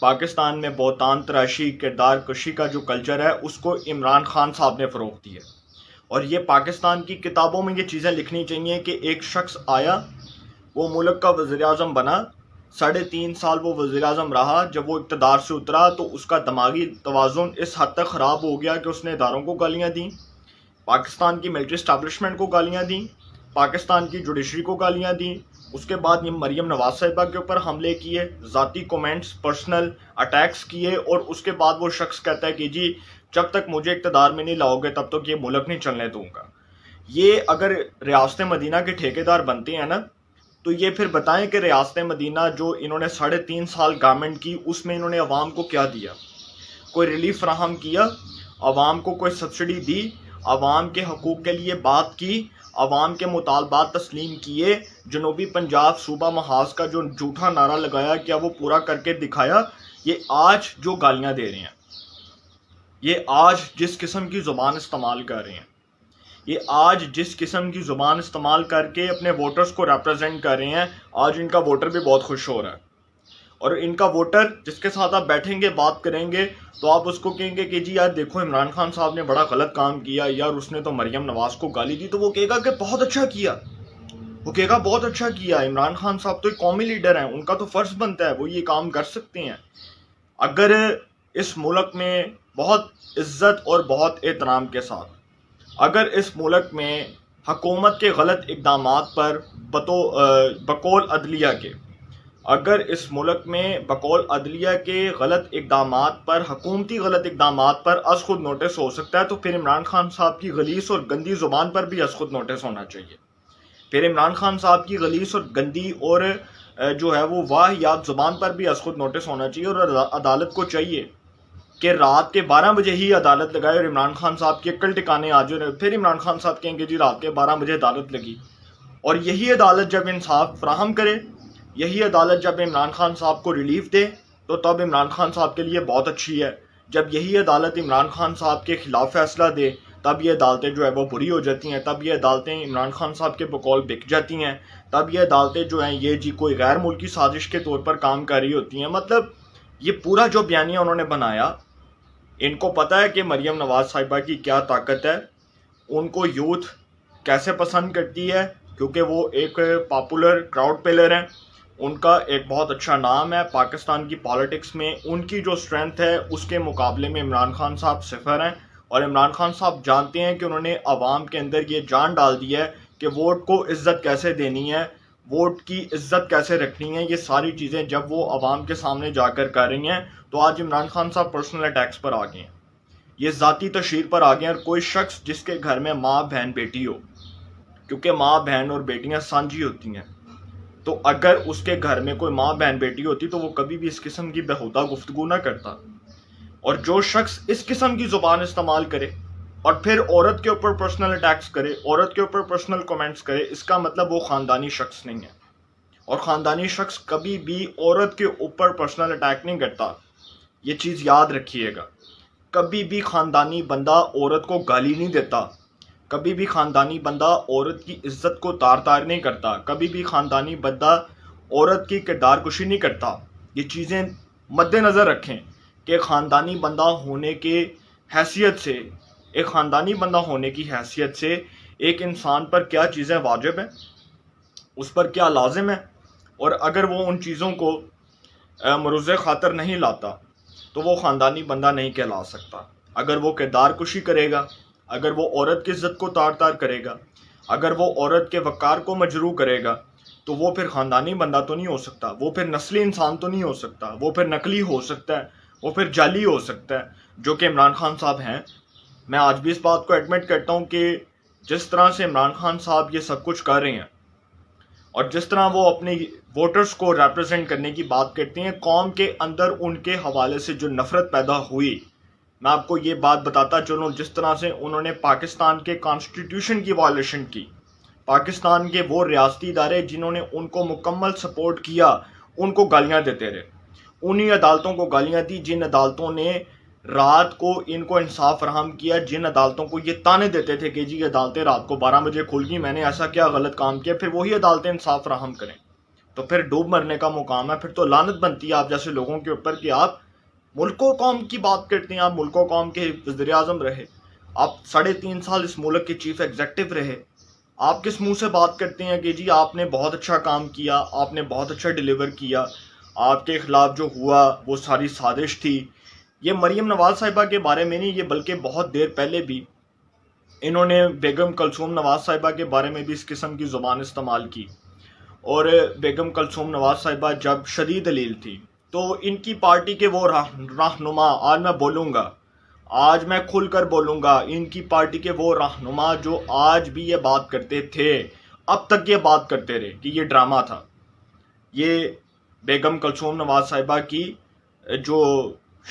پاکستان میں بہتان تراشی کردار کشی کا جو کلچر ہے اس کو عمران خان صاحب نے فروغ دی ہے. اور یہ پاکستان کی کتابوں میں یہ چیزیں لکھنی چاہیے کہ ایک شخص آیا، وہ ملک کا وزیر اعظم بنا، 3.5 سال وہ وزیر اعظم رہا، جب وہ اقتدار سے اترا تو اس کا دماغی توازن اس حد تک خراب ہو گیا کہ اس نے اداروں کو گالیاں دیں، پاکستان کی ملٹری اسٹیبلشمنٹ کو گالیاں دیں، پاکستان کی جوڈیشری کو گالیاں دیں. اس کے بعد یہ مریم نواز صاحبہ کے اوپر حملے کیے، ذاتی کومنٹس، پرسنل اٹیکس کیے، اور اس کے بعد وہ شخص کہتا ہے کہ جی جب تک مجھے اقتدار میں نہیں لاؤ گے تب تک یہ ملک نہیں چلنے دوں گا. یہ اگر ریاست مدینہ کے ٹھیکیدار بنتے ہیں نا تو یہ پھر بتائیں کہ ریاست مدینہ جو انہوں نے 3.5 سال گورنمنٹ کی اس میں انہوں نے عوام کو کیا دیا؟ کوئی ریلیف فراہم کیا؟ عوام کو کوئی سبسڈی دی؟ عوام کے حقوق کے لیے بات کی؟ عوام کے مطالبات تسلیم کیے؟ جنوبی پنجاب صوبہ محاذ کا جو جھوٹا نعرہ لگایا کیا وہ پورا کر کے دکھایا؟ یہ آج جو گالیاں دے رہے ہیں، یہ آج جس قسم کی زبان استعمال کر رہے ہیں، یہ آج جس قسم کی زبان استعمال کر کے اپنے ووٹرز کو ریپرزینٹ کر رہے ہیں، آج ان کا ووٹر بھی بہت خوش ہو رہا ہے. اور ان کا ووٹر جس کے ساتھ آپ بیٹھیں گے بات کریں گے تو آپ اس کو کہیں گے کہ جی یار دیکھو عمران خان صاحب نے بڑا غلط کام کیا، یار اس نے تو مریم نواز کو گالی دی، تو وہ کہے گا کہ بہت اچھا کیا، وہ کہے گا بہت اچھا کیا. عمران خان صاحب تو ایک قومی لیڈر ہیں، ان کا تو فرض بنتا ہے وہ یہ کام کر سکتے ہیں. اگر اس ملک میں بہت عزت اور بہت احترام کے ساتھ اگر اس ملک میں حکومت کے غلط اقدامات پر بقول عدلیہ کے اگر اس ملک میں بقول عدلیہ کے غلط اقدامات پر، حکومتی غلط اقدامات پر از خود نوٹس ہو سکتا ہے، تو پھر عمران خان صاحب کی غلیظ اور گندی زبان پر بھی از خود نوٹس ہونا چاہیے. پھر عمران خان صاحب کی غلیظ اور گندی اور جو ہے وہ واہیات زبان پر بھی از خود نوٹس ہونا چاہیے. اور عدالت کو چاہیے کہ رات کے 12 بجے ہی عدالت لگائے اور عمران خان صاحب کی عقل ٹکانے آ جائے. پھر عمران خان صاحب کہیں گے جی رات کے 12 بجے عدالت لگی. اور یہی عدالت جب انصاف فراہم کرے، یہی عدالت جب عمران خان صاحب کو ریلیف دے تو تب عمران خان صاحب کے لیے بہت اچھی ہے. جب یہی عدالت عمران خان صاحب کے خلاف فیصلہ دے تب یہ عدالتیں جو ہے وہ بری ہو جاتی ہیں، تب یہ عدالتیں عمران خان صاحب کے بقول بک جاتی ہیں، تب یہ عدالتیں جو ہیں یہ جی کوئی غیر ملکی سازش کے طور پر کام کر رہی ہوتی ہیں. مطلب یہ پورا جو بیانیہ انہوں نے بنایا، ان کو پتہ ہے کہ مریم نواز صاحبہ کی کیا طاقت ہے، ان کو یوتھ کیسے پسند کرتی ہے، کیونکہ وہ ایک پاپولر کراؤڈ پلر ہیں، ان کا ایک بہت اچھا نام ہے پاکستان کی پالیٹکس میں. ان کی جو اسٹرینتھ ہے اس کے مقابلے میں عمران خان صاحب صفر ہیں. اور عمران خان صاحب جانتے ہیں کہ انہوں نے عوام کے اندر یہ جان ڈال دی ہے کہ ووٹ کو عزت کیسے دینی ہے، ووٹ کی عزت کیسے رکھنی ہے. یہ ساری چیزیں جب وہ عوام کے سامنے جا کر رہی ہیں تو آج عمران خان صاحب پرسنل اٹیکس پر آ گئے ہیں، یہ ذاتی تشہیر پر آ گئے ہیں. اور کوئی شخص جس کے گھر میں ماں بہن بیٹی ہو، کیونکہ ماں بہن اور بیٹیاں سانجھی ہوتی ہیں، تو اگر اس کے گھر میں کوئی ماں بہن بیٹی ہوتی تو وہ کبھی بھی اس قسم کی بےہودہ گفتگو نہ کرتا. اور جو شخص اس قسم کی زبان استعمال کرے اور پھر عورت کے اوپر پرسنل اٹیکس کرے، عورت کے اوپر پرسنل کومنٹس کرے، اس کا مطلب وہ خاندانی شخص نہیں ہے. اور خاندانی شخص کبھی بھی عورت کے اوپر پرسنل اٹیک نہیں کرتا. یہ چیز یاد رکھیے گا، کبھی بھی خاندانی بندہ عورت کو گالی نہیں دیتا، کبھی بھی خاندانی بندہ عورت کی عزت کو تار تار نہیں کرتا، کبھی بھی خاندانی بندہ عورت کی کردار کشی نہیں کرتا. یہ چیزیں مد نظر رکھیں کہ خاندانی بندہ ہونے کے حیثیت سے، ایک خاندانی بندہ ہونے کی حیثیت سے ایک انسان پر کیا چیزیں واجب ہیں، اس پر کیا لازم ہے. اور اگر وہ ان چیزوں کو مروز خاطر نہیں لاتا تو وہ خاندانی بندہ نہیں کہلا سکتا. اگر وہ کردار کشی کرے گا، اگر وہ عورت کی عزت کو تار تار کرے گا، اگر وہ عورت کے وقار کو مجروح کرے گا تو وہ پھر خاندانی بندہ تو نہیں ہو سکتا، وہ پھر نسلی انسان تو نہیں ہو سکتا، وہ پھر نقلی ہو سکتا ہے، وہ پھر جعلی ہو سکتا ہے، جو کہ عمران خان صاحب ہیں. میں آج بھی اس بات کو ایڈمٹ کرتا ہوں کہ جس طرح سے عمران خان صاحب یہ سب کچھ کر رہے ہیں اور جس طرح وہ اپنے ووٹرز کو ریپرزینٹ کرنے کی بات کرتے ہیں، قوم کے اندر ان کے حوالے سے جو نفرت پیدا ہوئی، میں آپ کو یہ بات بتاتا چلوں، جس طرح سے انہوں نے پاکستان کے کانسٹیٹیوشن کی وائلیشن کی، پاکستان کے وہ ریاستی ادارے جنہوں نے ان کو مکمل سپورٹ کیا ان کو گالیاں دیتے رہے، انہی عدالتوں کو گالیاں دی جن عدالتوں نے رات کو ان کو انصاف فراہم کیا، جن عدالتوں کو یہ تانے دیتے تھے کہ جی عدالتیں رات کو 12 بجے کھل گئی، میں نے ایسا کیا غلط کام کیا، پھر وہی عدالتیں انصاف فراہم کریں. تو پھر ڈوب مرنے کا مقام ہے. پھر تو لعنت بنتی ہے آپ جیسے لوگوں کے اوپر کہ آپ ملک و قوم کی بات کرتے ہیں. آپ ملک و قوم کے وزیر اعظم رہے, آپ 3.5 سال اس ملک کے چیف ایگزیکٹو رہے. آپ کس منہ سے بات کرتے ہیں کہ جی آپ نے بہت اچھا کام کیا, آپ نے بہت اچھا ڈیلیور کیا, آپ کے خلاف جو ہوا وہ ساری سازش تھی. یہ مریم نواز صاحبہ کے بارے میں نہیں, یہ بلکہ بہت دیر پہلے بھی انہوں نے بیگم کلثوم نواز صاحبہ کے بارے میں بھی اس قسم کی زبان استعمال کی. اور بیگم کلثوم نواز صاحبہ جب شدید علیل تھی تو ان کی پارٹی کے وہ رہنما, آج میں بولوں گا, آج میں کھل کر بولوں گا, ان کی پارٹی کے وہ رہنما جو آج بھی یہ بات کرتے تھے, اب تک یہ بات کرتے رہے کہ یہ ڈرامہ تھا. یہ بیگم کلثوم نواز صاحبہ کی جو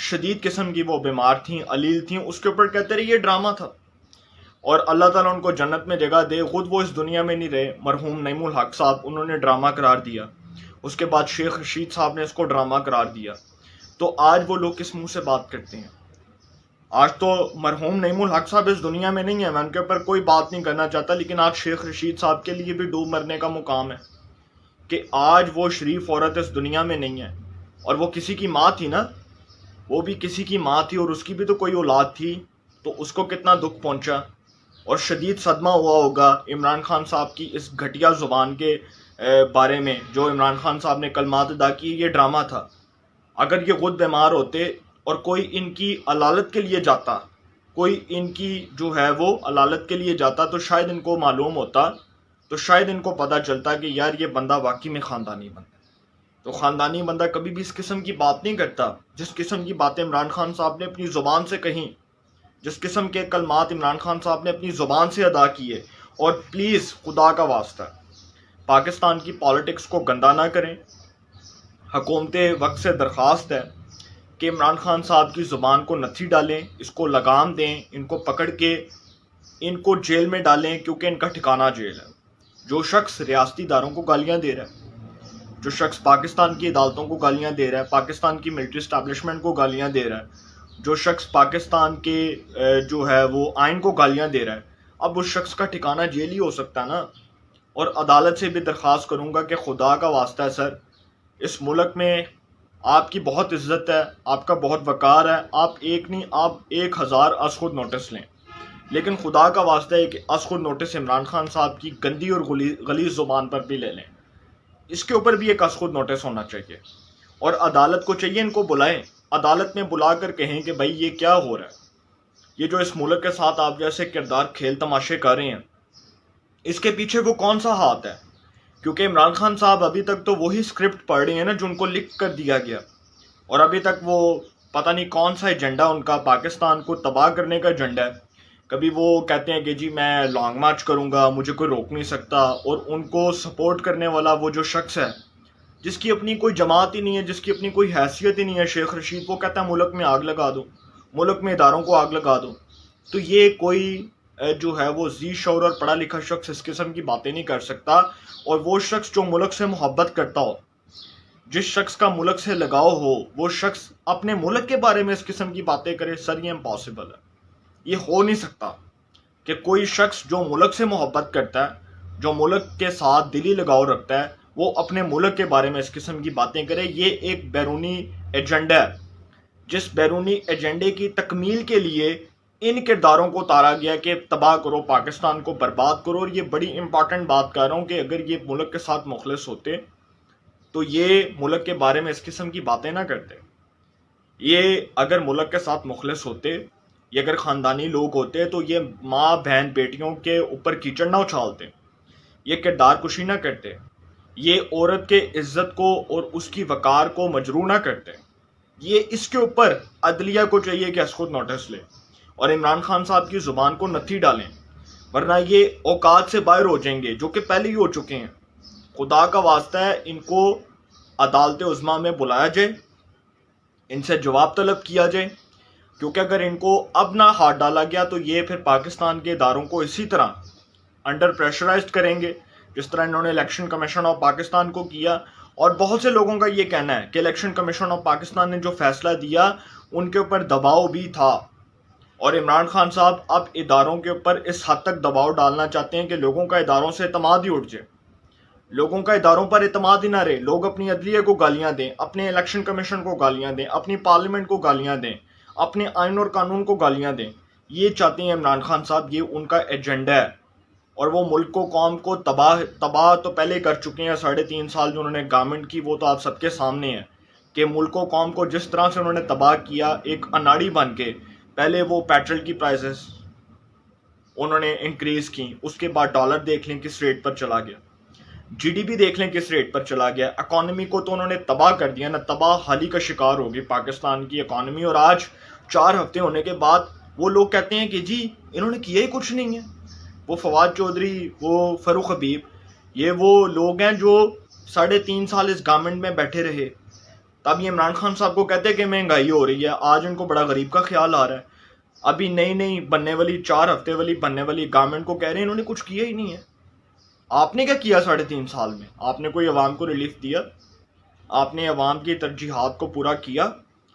شدید قسم کی وہ بیمار تھیں, علیل تھیں, اس کے اوپر کہتے رہے یہ ڈرامہ تھا. اور اللہ تعالیٰ ان کو جنت میں جگہ دے. خود وہ اس دنیا میں نہیں رہے, مرحوم نعیم الحق صاحب, انہوں نے ڈرامہ قرار دیا. اس کے بعد شیخ رشید صاحب نے اس کو ڈرامہ قرار دیا. تو آج وہ لوگ کس منہ سے بات کرتے ہیں؟ آج تو مرحوم نعیم الحق صاحب اس دنیا میں نہیں ہے, میں ان کے اوپر کوئی بات نہیں کرنا چاہتا, لیکن آج شیخ رشید صاحب کے لیے بھی ڈوب مرنے کا مقام ہے کہ آج وہ شریف عورت اس دنیا میں نہیں ہے. اور وہ کسی کی ماں تھی نا, وہ بھی کسی کی ماں تھی, اور اس کی بھی تو کوئی اولاد تھی. تو اس کو کتنا دکھ پہنچا اور شدید صدمہ ہوا ہوگا عمران خان صاحب کی اس گھٹیا زبان کے بارے میں جو عمران خان صاحب نے کلمات ادا کی. یہ ڈرامہ تھا. اگر یہ خود بیمار ہوتے اور کوئی ان کی علالت کے لیے جاتا, کوئی ان کی جو ہے وہ علالت کے لیے جاتا, تو شاید ان کو معلوم ہوتا, تو شاید ان کو پتہ چلتا کہ یار یہ بندہ واقعی میں خاندانی بندہ. تو خاندانی بندہ کبھی بھی اس قسم کی بات نہیں کرتا جس قسم کی باتیں عمران خان صاحب نے اپنی زبان سے کہیں, جس قسم کے کلمات عمران خان صاحب نے اپنی زبان سے ادا کیے. اور پلیز خدا کا واسطہ پاکستان کی پالیٹکس کو گندا نہ کریں. حکومت وقت سے درخواست ہے کہ عمران خان صاحب کی زبان کو نتھی ڈالیں, اس کو لگام دیں, ان کو پکڑ کے ان کو جیل میں ڈالیں, کیونکہ ان کا ٹھکانہ جیل ہے. جو شخص ریاستی اداروں کو گالیاں دے رہا ہے, جو شخص پاکستان کی عدالتوں کو گالیاں دے رہا ہے, پاکستان کی ملٹری اسٹیبلشمنٹ کو گالیاں دے رہا ہے, جو شخص پاکستان کے جو ہے وہ آئین کو گالیاں دے رہا ہے, اب اس شخص کا ٹھکانہ جیل ہی ہو سکتا ہے نا. اور عدالت سے بھی درخواست کروں گا کہ خدا کا واسطہ ہے سر, اس ملک میں آپ کی بہت عزت ہے, آپ کا بہت وقار ہے, آپ ایک نہیں آپ 1000 از خود نوٹس لیں, لیکن خدا کا واسطہ ہے کہ از خود نوٹس عمران خان صاحب کی گندی اور غلیظ زبان پر بھی لے لیں. اس کے اوپر بھی ایک از خود نوٹس ہونا چاہیے. اور عدالت کو چاہیے ان کو بلائیں, عدالت میں بلا کر کہیں کہ بھائی یہ کیا ہو رہا ہے, یہ جو اس ملک کے ساتھ آپ جیسے کردار کھیل تماشے کر رہے ہیں, اس کے پیچھے وہ کون سا ہاتھ ہے؟ کیونکہ عمران خان صاحب ابھی تک تو وہی اسکرپٹ پڑھ رہے ہیں نا جو ان کو لکھ کر دیا گیا, اور ابھی تک وہ پتہ نہیں کون سا ایجنڈا ان کا پاکستان کو تباہ کرنے کا ایجنڈا ہے. کبھی وہ کہتے ہیں کہ جی میں لانگ مارچ کروں گا, مجھے کوئی روک نہیں سکتا, اور ان کو سپورٹ کرنے والا وہ جو شخص ہے جس کی اپنی کوئی جماعت ہی نہیں ہے, جس کی اپنی کوئی حیثیت ہی نہیں ہے, شیخ رشید, وہ کہتا ہے ملک میں آگ لگا دو, ملک میں اداروں کو آگ لگا دو. تو یہ کوئی جو ہے وہ ذی شعور اور پڑھا لکھا شخص اس قسم کی باتیں نہیں کر سکتا. اور وہ شخص جو ملک سے محبت کرتا ہو, جس شخص کا ملک سے لگاؤ ہو, وہ شخص اپنے ملک کے بارے میں اس قسم کی باتیں کرے, سر یہ امپاسبل ہے. یہ ہو نہیں سکتا کہ کوئی شخص جو ملک سے محبت کرتا ہے, جو ملک کے ساتھ دلی لگاؤ رکھتا ہے, وہ اپنے ملک کے بارے میں اس قسم کی باتیں کرے. یہ ایک بیرونی ایجنڈا ہے, جس بیرونی ایجنڈے کی تکمیل کے لیے ان کرداروں کو اتارا گیا کہ تباہ کرو, پاکستان کو برباد کرو. اور یہ بڑی امپورٹنٹ بات کر رہا ہوں کہ اگر یہ ملک کے ساتھ مخلص ہوتے تو یہ ملک کے بارے میں اس قسم کی باتیں نہ کرتے. یہ اگر ملک کے ساتھ مخلص ہوتے, یہ اگر خاندانی لوگ ہوتے, تو یہ ماں بہن بیٹیوں کے اوپر کیچڑ نہ اچھالتے, یہ کردار کشی نہ کرتے, یہ عورت کے عزت کو اور اس کی وقار کو مجروح نہ کرتے. یہ اس کے اوپر عدلیہ کو چاہیے کہ از خود نوٹس لے اور عمران خان صاحب کی زبان کو نتھی ڈالیں, ورنہ یہ اوقات سے باہر ہو جائیں گے, جو کہ پہلے ہی ہو چکے ہیں. خدا کا واسطہ ہے ان کو عدالت عظمیٰ میں بلایا جائے, ان سے جواب طلب کیا جائے, کیونکہ اگر ان کو اب نہ ہاتھ ڈالا گیا تو یہ پھر پاکستان کے اداروں کو اسی طرح انڈر پریشرائزڈ کریں گے جس طرح انہوں نے الیکشن کمیشن آف پاکستان کو کیا. اور بہت سے لوگوں کا یہ کہنا ہے کہ الیکشن کمیشن آف پاکستان نے جو فیصلہ دیا ان کے اوپر دباؤ بھی تھا, اور عمران خان صاحب اب اداروں کے اوپر اس حد تک دباؤ ڈالنا چاہتے ہیں کہ لوگوں کا اداروں سے اعتماد ہی اٹھ جائے. لوگوں کا اداروں پر اعتماد ہی نہ رہے، لوگ اپنی عدلیہ کو گالیاں دیں، اپنے الیکشن کمیشن کو گالیاں دیں، اپنی پارلیمنٹ کو گالیاں دیں، اپنے آئین اور قانون کو گالیاں دیں. یہ چاہتے ہیں عمران خان صاحب، یہ ان کا ایجنڈا ہے. اور وہ ملک کو قوم کو تباہ تو پہلے کر چکے ہیں. 3.5 سال جو انہوں نے گورنمنٹ کی وہ تو آپ سب کے سامنے ہے کہ ملک و قوم کو جس طرح سے انہوں نے تباہ کیا ایک اناڑی بن کے. پہلے وہ پیٹرول کی پرائسز انہوں نے انکریز کی، اس کے بعد ڈالر دیکھ لیں کس ریٹ پر چلا گیا، جی ڈی پی دیکھ لیں کس ریٹ پر چلا گیا. اکانومی کو تو انہوں نے تباہ کر دیا نا، تباہ حالی کا شکار ہوگی پاکستان کی اکانومی. اور آج 4 ہفتے ہونے کے بعد وہ لوگ کہتے ہیں کہ جی انہوں نے کیا ہی کچھ نہیں ہے. وہ فواد چودھری، وہ فروخ حبیب، یہ وہ لوگ ہیں جو 3.5 سال اس گورنمنٹ میں بیٹھے رہے. تب یہ عمران خان صاحب کو کہتے ہیں کہ مہنگائی ہو رہی ہے. آج ان کو بڑا غریب کا خیال آ رہا ہے. ابھی نئی بننے والی 4 ہفتے والی بننے والی گورنمنٹ کو کہہ رہے ہیں انہوں نے کچھ کیا ہی نہیں ہے. آپ نے کیا کیا 3.5 سال میں؟ آپ نے کوئی عوام کو ریلیف دیا؟ آپ نے عوام کی ترجیحات کو پورا کیا؟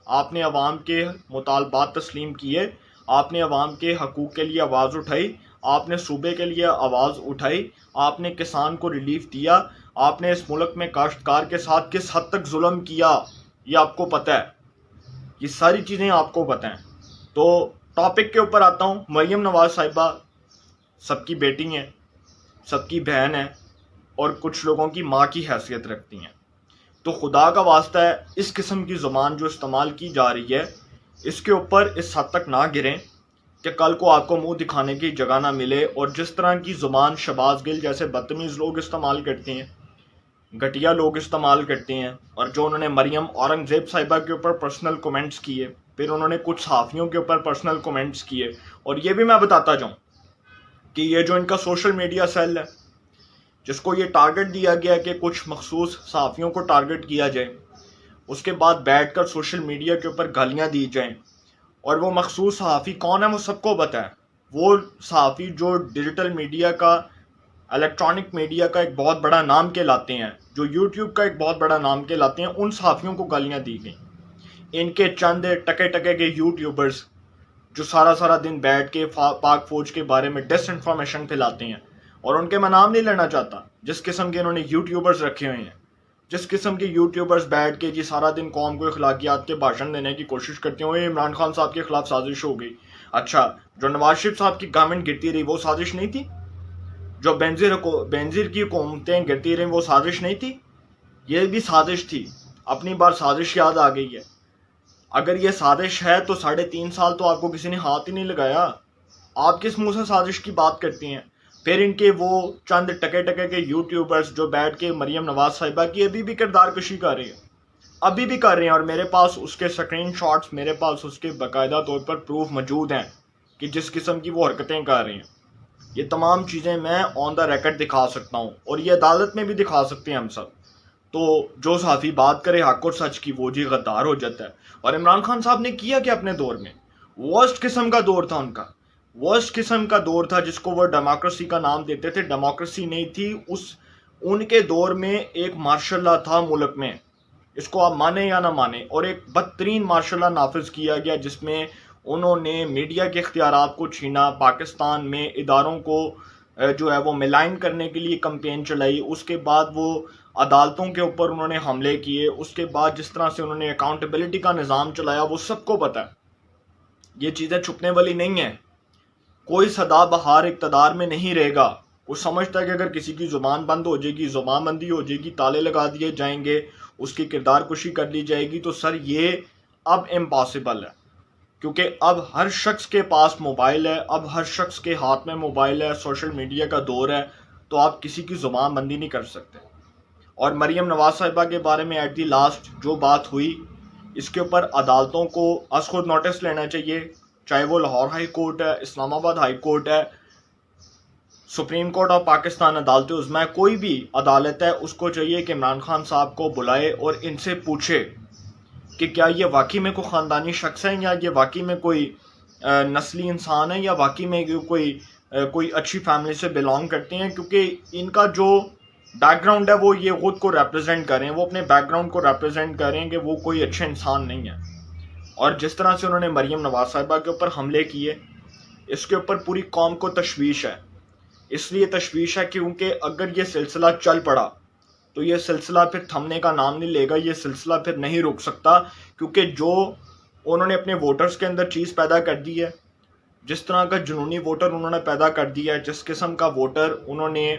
آپ نے عوام کے مطالبات تسلیم کیے؟ آپ نے عوام کے حقوق کے لیے آواز اٹھائی؟ آپ نے صوبے کے لیے آواز اٹھائی؟ آپ نے کسان کو ریلیف دیا؟ آپ نے اس ملک میں کاشتکار کے ساتھ کس حد تک ظلم کیا یہ آپ کو پتہ ہے. یہ ساری چیزیں آپ کو پتہ ہیں. تو ٹاپک کے اوپر آتا ہوں. مریم نواز صاحبہ سب کی بیٹی ہیں، سب کی بہن ہیں، اور کچھ لوگوں کی ماں کی حیثیت رکھتی ہیں. تو خدا کا واسطہ ہے اس قسم کی زبان جو استعمال کی جا رہی ہے اس کے اوپر اس حد تک نہ گریں کہ کل کو آپ کو منہ دکھانے کی جگہ نہ ملے. اور جس طرح کی زبان شہباز گل جیسے بدتمیز لوگ استعمال کرتے ہیں، گھٹیا لوگ استعمال کرتے ہیں، اور جو انہوں نے مریم اورنگزیب صاحبہ کے اوپر پرسنل کومنٹس کیے، پھر انہوں نے کچھ صحافیوں کے اوپر پرسنل کومنٹس کیے. اور یہ بھی میں بتاتا جاؤں کہ یہ جو ان کا سوشل میڈیا سیل ہے جس کو یہ ٹارگٹ دیا گیا کہ کچھ مخصوص صحافیوں کو ٹارگٹ کیا جائے، اس کے بعد بیٹھ کر سوشل میڈیا کے اوپر گالیاں دی جائیں. اور وہ مخصوص صحافی کون ہے وہ سب کو پتہ ہے. وہ صحافی جو ڈیجیٹل میڈیا کا، الیکٹرانک میڈیا کا ایک بہت بڑا نام کہلاتے ہیں، جو یوٹیوب کا ایک بہت بڑا نام کہلاتے ہیں، ان صحافیوں کو گالیاں دی گئیں. ان کے چند ٹکے کے یوٹیوبرز جو سارا دن بیٹھ کے پاک فوج کے بارے میں ڈس انفارمیشن پھیلاتے ہیں، اور ان کے میں نام نہیں لینا چاہتا، جس قسم کے انہوں نے یوٹیوبرز رکھے ہوئے ہیں، جس قسم کے یوٹیوبرز بیٹھ کے جی سارا دن قوم کو اخلاقیات کے بھاشن دینے کی کوشش کرتے ہیں. عمران خان صاحب کے خلاف سازش ہو گئی. اچھا، جو نواز شریف صاحب کی گورنمنٹ گرتی رہی وہ سازش نہیں تھی؟ جو بینظیر کی حکومتیں گرتی رہیں وہ سازش نہیں تھی؟ یہ بھی سازش تھی. اپنی بار سازش یاد آ گئی ہے. اگر یہ سازش ہے تو 3.5 سال تو آپ کو کسی نے ہاتھ ہی نہیں لگایا. آپ کس منہ سے سازش کی بات کرتی ہیں؟ پھر ان کے وہ چند ٹکے کے یوٹیوبرز جو بیٹھ کے مریم نواز صاحبہ کی ابھی بھی کردار کشی کر رہے ہیں، ابھی بھی کر رہے ہیں. اور میرے پاس اس کے سکرین شاٹس، میرے پاس اس کے باقاعدہ طور پر پروف موجود ہیں کہ جس قسم کی وہ حرکتیں کر رہے ہیں. یہ تمام چیزیں میں آن دا ریکارڈ دکھا سکتا ہوں، اور یہ عدالت میں بھی دکھا سکتے ہیں ہم سب. تو جو صحافی بات کرے حق اور سچ کی وہ جی غدار ہو جاتا ہے. اور عمران خان صاحب نے کیا کہ اپنے دور میں ورسٹ قسم کا دور تھا، ان کا ورسٹ قسم کا دور تھا جس کو وہ ڈیموکریسی کا نام دیتے تھے. ڈیموکریسی نہیں تھی ان کے دور میں. ایک مارشل اللہ تھا ملک میں، اس کو آپ مانیں یا نہ مانیں، اور ایک بدترین مارشل اللہ نافذ کیا گیا جس میں انہوں نے میڈیا کے اختیارات کو چھینا، پاکستان میں اداروں کو جو ہے وہ ملائن کرنے کے لیے کمپین چلائی. اس کے بعد وہ عدالتوں کے اوپر انہوں نے حملے کیے. اس کے بعد جس طرح سے انہوں نے اکاؤنٹیبلٹی کا نظام چلایا وہ سب کو پتہ ہے. یہ چیزیں چھپنے والی نہیں ہیں. کوئی سدا بہار اقتدار میں نہیں رہے گا. وہ سمجھتا ہے کہ اگر کسی کی زبان بند ہو جائے گی، زبان بندی ہو جائے گی، تالے لگا دیے جائیں گے، اس کی کردار کشی کر لی جائے گی، تو سر یہ اب امپاسبل ہے. کیونکہ اب ہر شخص کے پاس موبائل ہے، اب ہر شخص کے ہاتھ میں موبائل ہے، سوشل میڈیا کا دور ہے، تو آپ کسی کی زبان بندی نہیں کر سکتے. اور مریم نواز صاحبہ کے بارے میں ایٹ دی لاسٹ جو بات ہوئی، اس کے اوپر عدالتوں کو از خود نوٹس لینا چاہیے، چاہے وہ لاہور ہائی کورٹ ہے، اسلام آباد ہائی کورٹ ہے، سپریم کورٹ آف پاکستان، عدالت عظمیٰ، کوئی بھی عدالت ہے، اس کو چاہیے کہ عمران خان صاحب کو بلائے اور ان سے پوچھے کہ کیا یہ واقعی میں کوئی خاندانی شخص ہے، یا یہ واقعی میں کوئی نسلی انسان ہے، یا واقعی میں کوئی اچھی فیملی سے بلانگ کرتے ہیں. کیونکہ ان کا جو بیک گراؤنڈ ہے وہ یہ خود کو ریپرزینٹ کریں، وہ اپنے بیک گراؤنڈ کو ریپرزینٹ کریں کہ وہ کوئی اچھے انسان نہیں ہے. اور جس طرح سے انہوں نے مریم نواز صاحبہ کے اوپر حملے کیے، اس کے اوپر پوری قوم کو تشویش ہے. اس لیے تشویش ہے کیونکہ اگر یہ سلسلہ چل پڑا تو یہ سلسلہ پھر تھمنے کا نام نہیں لے گا, یہ سلسلہ پھر نہیں رک سکتا, کیونکہ جو انہوں نے اپنے ووٹرز کے اندر چیز پیدا کر دی ہے, جس طرح کا جنونی ووٹر انہوں نے پیدا کر دیا ہے, جس قسم کا ووٹر انہوں نے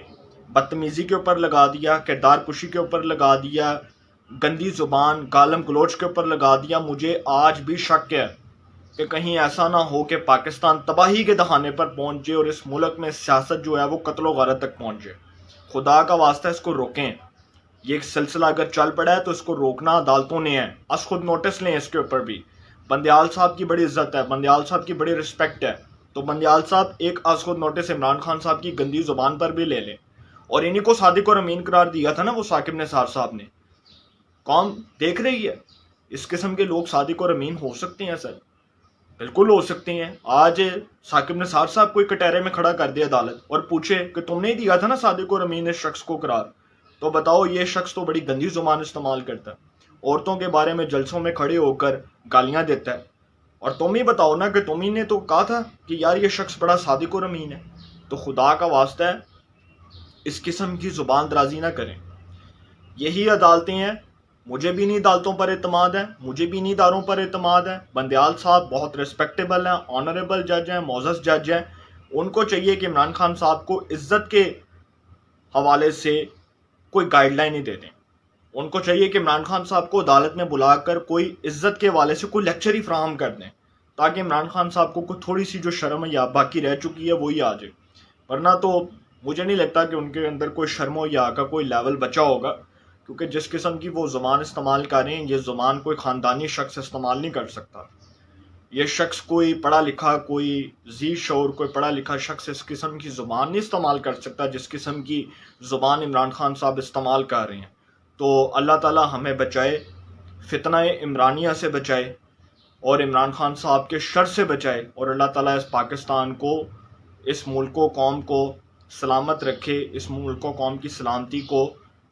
بدتمیزی کے اوپر لگا دیا, کردار کشی کے اوپر لگا دیا, گندی زبان گالم گلوچ کے اوپر لگا دیا, مجھے آج بھی شک ہے کہ کہیں ایسا نہ ہو کہ پاکستان تباہی کے دہانے پر پہنچے اور اس ملک میں سیاست جو ہے وہ قتل و غارت تک پہنچے. خدا کا واسطہ اس کو روکیں. یہ ایک سلسلہ اگر چل پڑا ہے تو اس کو روکنا عدالتوں نے ہے. از خود نوٹس لیں اس کے اوپر بھی. بندیال صاحب کی بڑی عزت ہے, بندیال صاحب کی بڑی رسپیکٹ ہے, تو بندیال صاحب ایک از خود نوٹس عمران خان صاحب کی گندی زبان پر بھی لے لیں. اور انہی کو صادق اور امین قرار دیا تھا نا وہ ثاقب نثار صاحب نے. قوم دیکھ رہی ہے اس قسم کے لوگ صادق اور امین ہو سکتے ہیں سر, بالکل ہو سکتے ہیں. آج ثاقب نثار صاحب کو کٹہرے میں کھڑا کر دیا عدالت اور پوچھے کہ تم نے ہی دیا تھا نا صادق اور امین اس شخص کو قرار, تو بتاؤ یہ شخص تو بڑی گندی زبان استعمال کرتا ہے, عورتوں کے بارے میں جلسوں میں کھڑے ہو کر گالیاں دیتا ہے, اور تم ہی بتاؤ نا کہ تم ہی نے تو کہا تھا کہ یار یہ شخص بڑا صادق اور امین ہے. تو خدا کا واسطہ ہے اس قسم کی زبان درازی نہ کریں. یہی عدالتیں ہیں. مجھے بھی انہی عدالتوں پر اعتماد ہے, مجھے بھی انہی اداروں پر اعتماد ہے. بندیال صاحب بہت رسپیکٹیبل ہیں, آنریبل جج ہیں, معزز جج ہیں. ان کو چاہیے کہ عمران خان صاحب کو عزت کے حوالے سے کوئی گائیڈ لائن ہی دے دیں. ان کو چاہیے کہ عمران خان صاحب کو عدالت میں بلا کر کوئی عزت کے حوالے سے کوئی لیکچر ہی فراہم کر دیں, تاکہ عمران خان صاحب کو کوئی تھوڑی سی جو شرم یا باقی رہ چکی ہے وہی آ جائے. ورنہ تو مجھے نہیں لگتا کہ ان کے اندر کوئی شرم و یا کا کوئی لیول بچا ہوگا, کیونکہ جس قسم کی وہ زبان استعمال کر رہے ہیں, یہ زبان کوئی خاندانی شخص استعمال نہیں کر سکتا. یہ شخص کوئی پڑھا لکھا, کوئی ذی شعور, کوئی پڑھا لکھا شخص اس قسم کی زبان نہیں استعمال کر سکتا جس قسم کی زبان عمران خان صاحب استعمال کر رہے ہیں. تو اللہ تعالی ہمیں بچائے, فتنہ عمرانیہ سے بچائے, اور عمران خان صاحب کے شر سے بچائے, اور اللہ تعالیٰ اس پاکستان کو, اس ملک و قوم کو سلامت رکھے, اس ملک و قوم کی سلامتی کو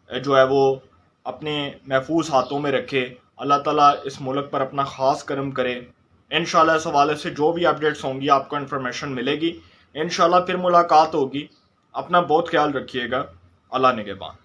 جو ہے وہ اپنے محفوظ ہاتھوں میں رکھے. اللہ تعالیٰ اس ملک پر اپنا خاص کرم کرے. انشاءاللہ اس حوالے سے جو بھی اپڈیٹس ہوں گی آپ کو انفارمیشن ملے گی. انشاءاللہ پھر ملاقات ہوگی. اپنا بہت خیال رکھیے گا. اللہ نگہبان.